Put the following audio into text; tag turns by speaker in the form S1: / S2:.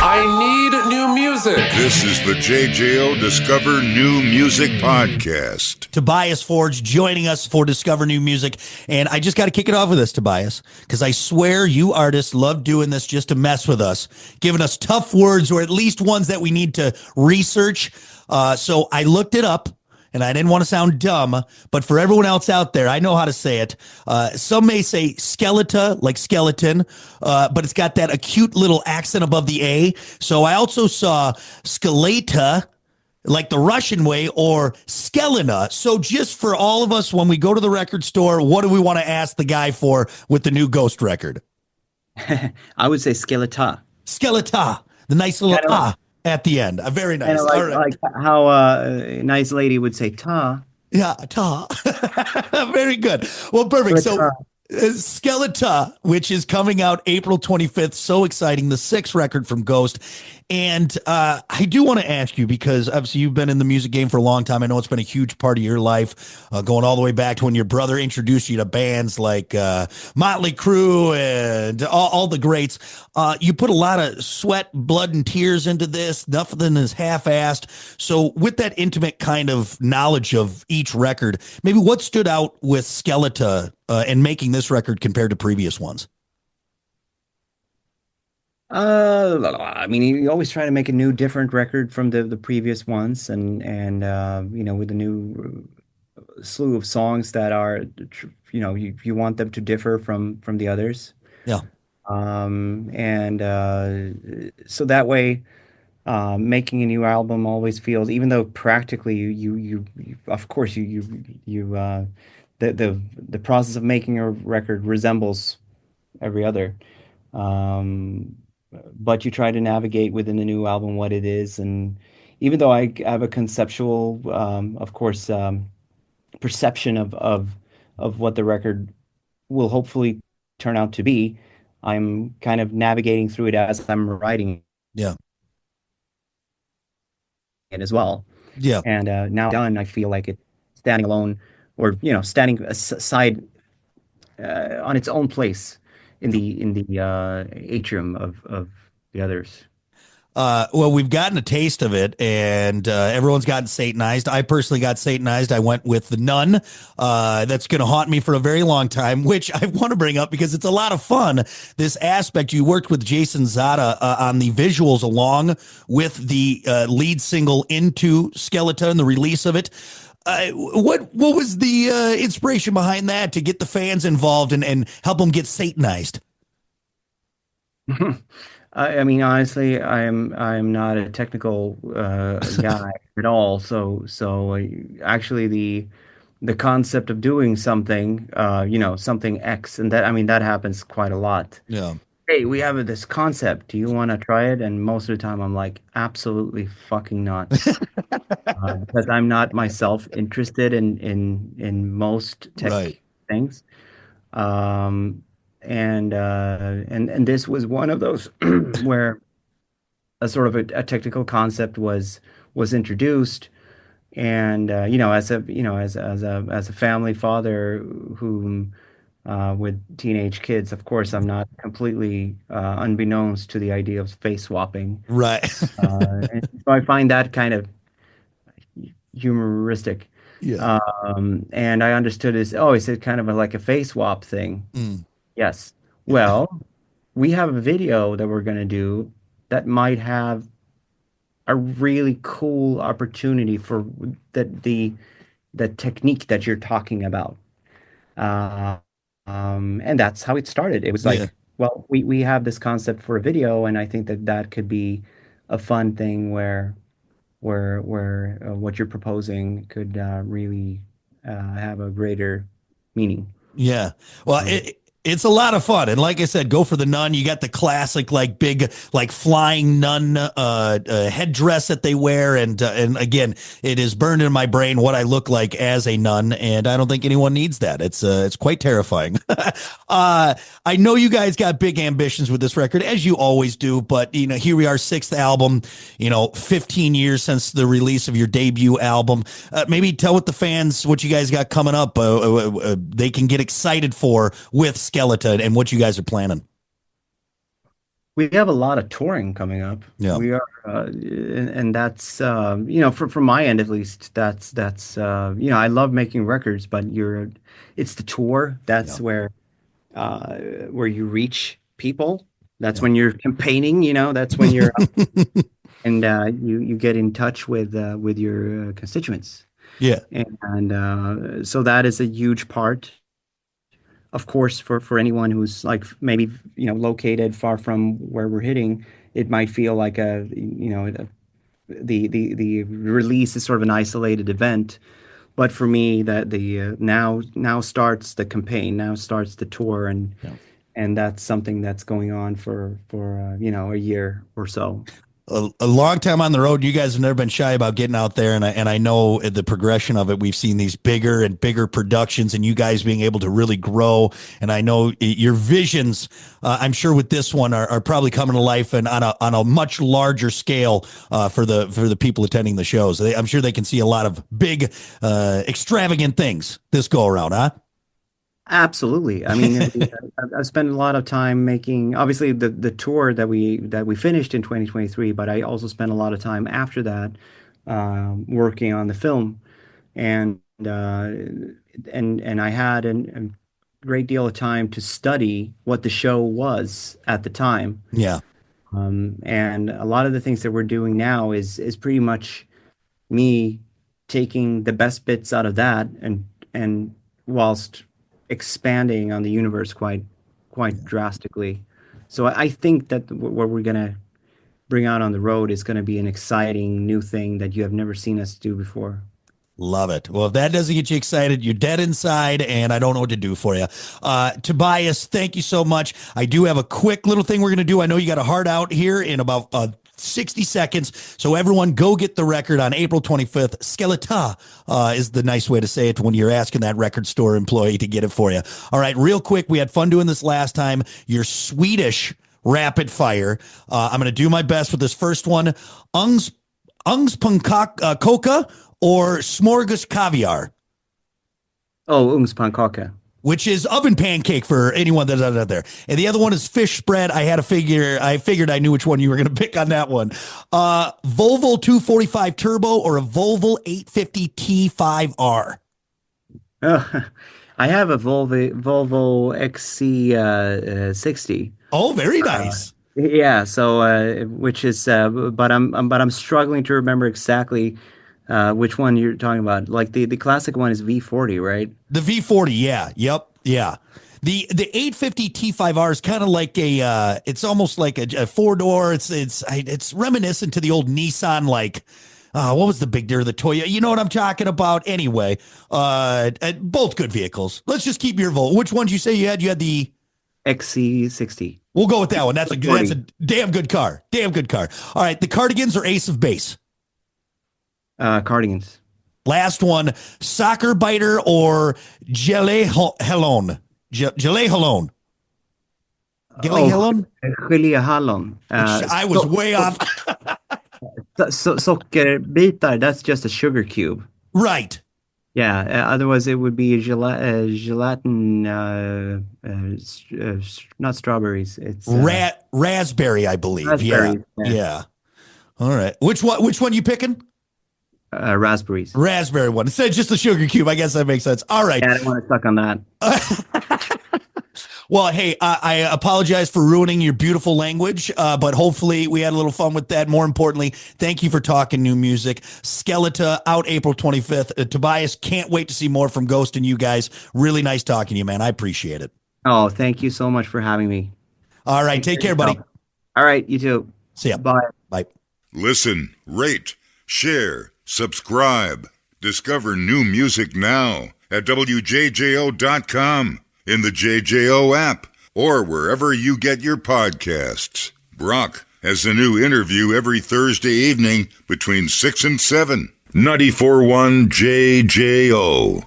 S1: I need new music.
S2: This is the JJO Discover New Music Podcast.
S3: Tobias Forge joining us for Discover New Music. And I just got to kick it off with this, Tobias, because I swear you artists love doing this just to mess with us, giving us tough words or at least ones that we need to research. So I looked it up. And I didn't want to sound dumb, but for everyone else out there, I know how to say it. Some may say Skeleta, like skeleton, but it's got that acute little accent above the A. So I also saw Skeleta, like the Russian way, or Skelena. So just for all of us, when we go to the record store, what do we want to ask the guy for with the new Ghost record?
S4: I would say Skeleta.
S3: Skeleta, the nice little at the end. Very nice.
S4: Like,
S3: all right.
S4: Like how a nice lady would say ta.
S3: Yeah, ta. Very good. Well, perfect. So Skeleta, which is coming out April 25th. So exciting. The sixth record from Ghost. And I do want to ask you, because obviously you've been in the music game for a long time. I know it's been a huge part of your life, going all the way back to when your brother introduced you to bands like Motley Crue and all the greats. You put a lot of sweat, blood, and tears into this. Nothing is half-assed. So with that intimate kind of knowledge of each record, maybe what stood out with Skeleta and making this record compared to previous ones?
S4: I mean, you always try to make a new, different record from the previous ones, and you know, with a new slew of songs that are, you know, you want them to differ from the others.
S3: Yeah.
S4: And so that way, making a new album always feels, even though practically you of course the process of making a record resembles every other. But you try to navigate within the new album what it is. And even though I have a conceptual, of course, perception of what the record will hopefully turn out to be, I'm kind of navigating through it as I'm writing
S3: Yeah.
S4: it as well.
S3: Yeah.
S4: And now done, I feel like it's standing alone, or, you know, standing aside on its own place in the atrium of the others.
S3: Well, we've gotten a taste of it, and everyone's gotten Satanized. I personally got Satanized. I went with the Nun. That's going to haunt me for a very long time, which I want to bring up because it's a lot of fun. This aspect, you worked with Jason Zada on the visuals along with the lead single Into Skeleta and the release of it. What was the inspiration behind that to get the fans involved and help them get Satanized?
S4: I mean, honestly, I'm not a technical guy at all. So actually, the concept of doing something, you know, something X, and that, I mean, that happens quite a lot.
S3: Yeah.
S4: Hey, we have this concept. Do you want to try it? And most of the time, I'm like, absolutely fucking not, because I'm not myself interested in most tech things. And this was one of those where a sort of a technical concept was introduced. And you know, as a family father who with teenage kids, of course, I'm not completely unbeknownst to the idea of face swapping.
S3: Right.
S4: And so I find that kind of humoristic.
S3: Yeah.
S4: And I understood is, oh, is it kind of like a face swap thing?
S3: Mm.
S4: Yes. Well, we have a video that we're going to do that might have a really cool opportunity for the technique that you're talking about. And that's how it started. It was like, well, we have this concept for a video, and I think that could be a fun thing where what you're proposing could really have a greater meaning.
S3: Yeah. Well, it's a lot of fun. And like I said, go for the Nun. You got the classic, like big, like flying nun headdress that they wear. And again, it is burned in my brain what I look like as a nun. And I don't think anyone needs that. It's quite terrifying. I know you guys got big ambitions with this record, as you always do. But, you know, here we are, sixth album, you know, 15 years since the release of your debut album. Maybe tell what the fans, what you guys got coming up, they can get excited for with Skeleta and what you guys are planning.
S4: We have a lot of touring coming up.
S3: Yeah.
S4: We are, and that's from my end at least. I love making records, but it's the tour.
S3: Yeah.
S4: That's where you reach people. That's
S3: Yeah.
S4: when you're campaigning. That's when you're and you get in touch with your constituents,
S3: Yeah.
S4: and so that is a huge part. Of course, for anyone who's like maybe located far from where we're hitting, it might feel like the release is sort of an isolated event. But for me, that the now starts the campaign, now starts the tour,
S3: Yeah.
S4: and that's something that's going on for a year or so.
S3: A long time on the road. You guys have never been shy about getting out there, and I know the progression of it. We've seen these bigger and bigger productions, and you guys being able to really grow. And I know your visions. I'm sure with this one are probably coming to life and on a much larger scale for the people attending the shows. I'm sure they can see a lot of big, extravagant things this go around, huh?
S4: Absolutely. I mean, I've spent a lot of time making, obviously the tour that we finished in 2023, but I also spent a lot of time after that working on the film, and and I had a great deal of time to study what the show was at the time.
S3: Yeah.
S4: And a lot of the things that we're doing now is pretty much me taking the best bits out of that and whilst expanding on the universe quite drastically. So I think that what we're gonna bring out on the road is going to be an exciting new thing that you have never seen us do before.
S3: Love it. Well, if that doesn't get you excited, you're dead inside, and I don't know what to do for you. Tobias, thank you so much. I do have a quick little thing we're going to do. I know you got a heart out here in about 60 seconds. So everyone go get the record on April 25th. Skeleta is the nice way to say it when you're asking that record store employee to get it for you. All right, real quick. We had fun doing this last time. You're Swedish rapid fire. I'm going to do my best with this first one. Ugnspannkaka or smorgas caviar,
S4: Oh, Ugnspannkaka.
S3: which is oven pancake for anyone that's out there. And the other one is fish spread. I figured I knew which one you were going to pick on that one. Volvo 245 Turbo or a Volvo 850 T5R.
S4: I have a Volvo XC60.
S3: Oh, very nice.
S4: Yeah, so which is but I'm struggling to remember exactly which one you're talking about. Like the classic one is V40, right?
S3: The V40, yeah. Yep. Yeah. The 850 T5R is kind of like it's almost like a four-door. It's reminiscent to the old Nissan, like what was the big deer, the Toyota? You know what I'm talking about? Anyway, both good vehicles. Let's just keep your vote. Which ones you say you had? You had the
S4: XC60.
S3: We'll go with that one. That's a
S4: 40.
S3: damn good car. Damn good car. All right, the Cardigans or Ace of Base?
S4: Cardigans.
S3: Last one, Soccer Biter or Gelé Helon? Gelé Helon. Gelé Helon?
S4: Gelee Hallon.
S3: I was way off.
S4: Sockerbitar, that's just a sugar cube.
S3: Right.
S4: Yeah, otherwise it would be gelatin, not strawberries. It's
S3: Raspberry, I believe.
S4: raspberries.
S3: Yeah. Yeah. All right. Which one you picking?
S4: Raspberries.
S3: Raspberry one. Instead of just the sugar cube. I guess that makes sense. All right.
S4: Yeah, I don't want to suck on that.
S3: Well, hey, I apologize for ruining your beautiful language, but hopefully we had a little fun with that. More importantly, thank you for talking new music. Skeleta out April 25th. Tobias, can't wait to see more from Ghost and you guys. Really nice talking to you, man. I appreciate it.
S4: Oh, thank you so much for having me.
S3: All right. Take care, buddy.
S4: All right, you too.
S3: See ya.
S4: Bye.
S3: Bye.
S2: Listen, rate, share, subscribe. Discover new music now at WJJO.com, in the JJO app, or wherever you get your podcasts. Brock has a new interview every Thursday evening between 6 and 7. 94.1 JJO.